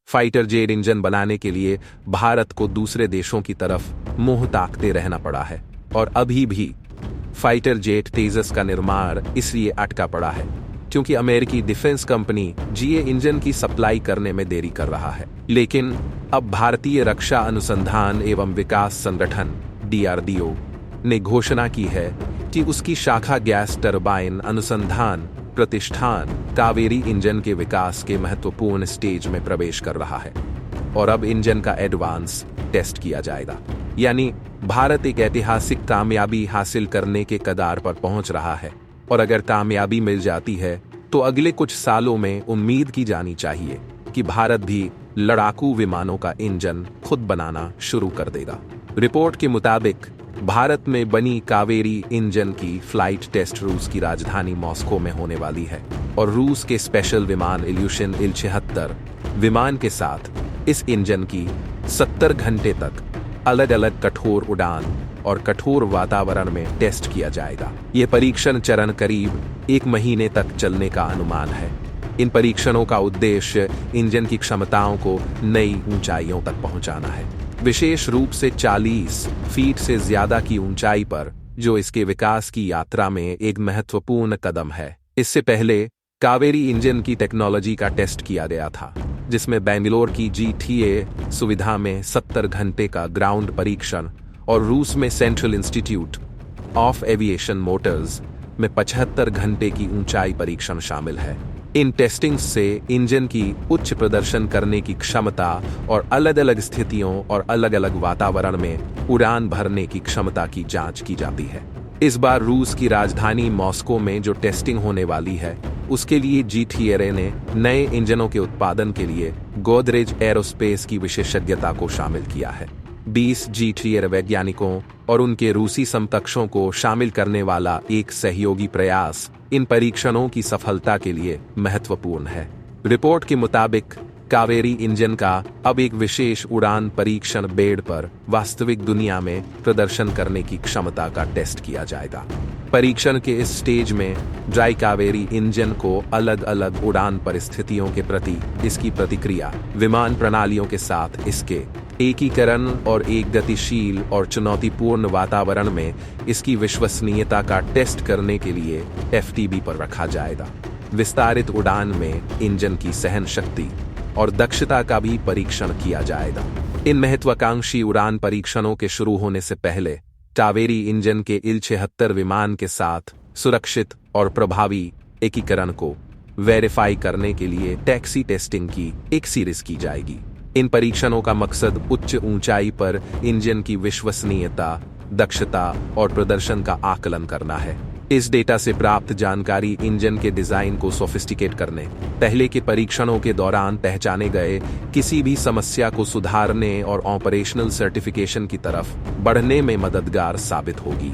Fighter jet engine बनाने के लिए भारत को दूसरे देशों की तरफ मुंह ताकते रहना पड़ा है और अभी भी फाइटर जेट तेजस का निर्माण इसलिए अटका पड़ा है क्योंकि अमेरिकी डिफेंस कंपनी जीए इंजन की सप्लाई करने में देरी कर रहा है। लेकिन अब भारतीय रक्षा अनुसंधान एवं विकास संगठन DRDO ने घोषणा की है कि उसकी शाखा गैस टरबाइन अनुसंधान प्रतिष्ठान कावेरी इंजन के विकास के महत्वपूर्ण स्टेज में प्रवेश कर रहा है और अब इंजन का एडवांस टेस्ट किया जाएगा। यानी भारत एक ऐतिहासिक कामयाबी हासिल करने के कगार पर पहुंच रहा है और अगर कामयाबी मिल जाती है तो अगले कुछ सालों में उम्मीद की जानी चाहिए कि भारत भी लड़ाकू विमानों का इंजन खुद बनाना शुरू कर देगा। रिपोर्ट के मुताबिक भारत में बनी कावेरी इंजन की फ्लाइट टेस्ट रूस की राजधानी मॉस्को में होने वाली है और रूस के स्पेशल विमान इल्यूशन इल-76 विमान के साथ इस इंजन की 70 घंटे तक अलग अलग कठोर उड़ान और कठोर वातावरण में टेस्ट किया जाएगा। ये परीक्षण चरण करीब 1 महीने तक चलने का अनुमान है। इन परीक्षणों का उद्देश्य इंजन की क्षमताओं को नई ऊंचाइयों तक पहुंचाना है, विशेष रूप से 40 फीट से ज्यादा की ऊंचाई पर, जो इसके विकास की यात्रा में एक महत्वपूर्ण कदम है। इससे पहले कावेरी इंजन की टेक्नोलॉजी का टेस्ट किया गया था, जिसमें बेंगलोर की GTA सुविधा में 70 घंटे का ग्राउंड परीक्षण और रूस में central institute of aviation Motors में 75 घंटे की ऊंचाई परीक्षण शामिल है। इन टेस्टिंग से इंजन की उच्च प्रदर्शन करने की क्षमता और अलग अलग स्थितियों और अलग अलग वातावरण में उड़ान भरने की क्षमता की जांच की जाती है। इस बार रूस की राजधानी मॉस्को में जो टेस्टिंग होने वाली है, उसके लिए GTAA ने नए इंजनों के उत्पादन के लिए गोदरेज एरोस्पेस की विशेषज्ञता को शामिल किया है। 20 GTAA वैज्ञानिकों और उनके रूसी समकक्षों को शामिल करने वाला एक सहयोगी प्रयास इन परीक्षणों की सफलता के लिए महत्वपूर्ण है। रिपोर्ट के मुताबिक कावेरी इंजन का अब एक विशेष उड़ान परीक्षण बेड पर वास्तविक दुनिया में प्रदर्शन करने की क्षमता का टेस्ट किया जाएगा। परीक्षण के इस स्टेज में ड्राई कावेरी इंजन को अलग अलग उड़ान परिस्थितियों के प्रति इसकी प्रतिक्रिया, विमान प्रणालियों के साथ इसके एकीकरण और एक गतिशील और चुनौतीपूर्ण वातावरण में इसकी विश्वसनीयता का टेस्ट करने के लिए FTB पर रखा जाएगा। विस्तारित उड़ान में इंजन की सहन शक्ति और दक्षता का भी परीक्षण किया जाएगा। इन महत्वाकांक्षी उड़ान परीक्षणों के शुरू होने से पहले कावेरी इंजन के इल-76 विमान के साथ सुरक्षित और प्रभावी एकीकरण को वेरीफाई करने के लिए टैक्सी टेस्टिंग की एक सीरीज की जाएगी। इन परीक्षणों का मकसद उच्च ऊंचाई पर इंजन की विश्वसनीयता, दक्षता और प्रदर्शन का आकलन करना है। इस डेटा से प्राप्त जानकारी इंजन के डिजाइन को सोफिस्टिकेट करने, पहले के परीक्षणों के दौरान पहचाने गए किसी भी समस्या को सुधारने और ऑपरेशनल सर्टिफिकेशन की तरफ बढ़ने में मददगार साबित होगी।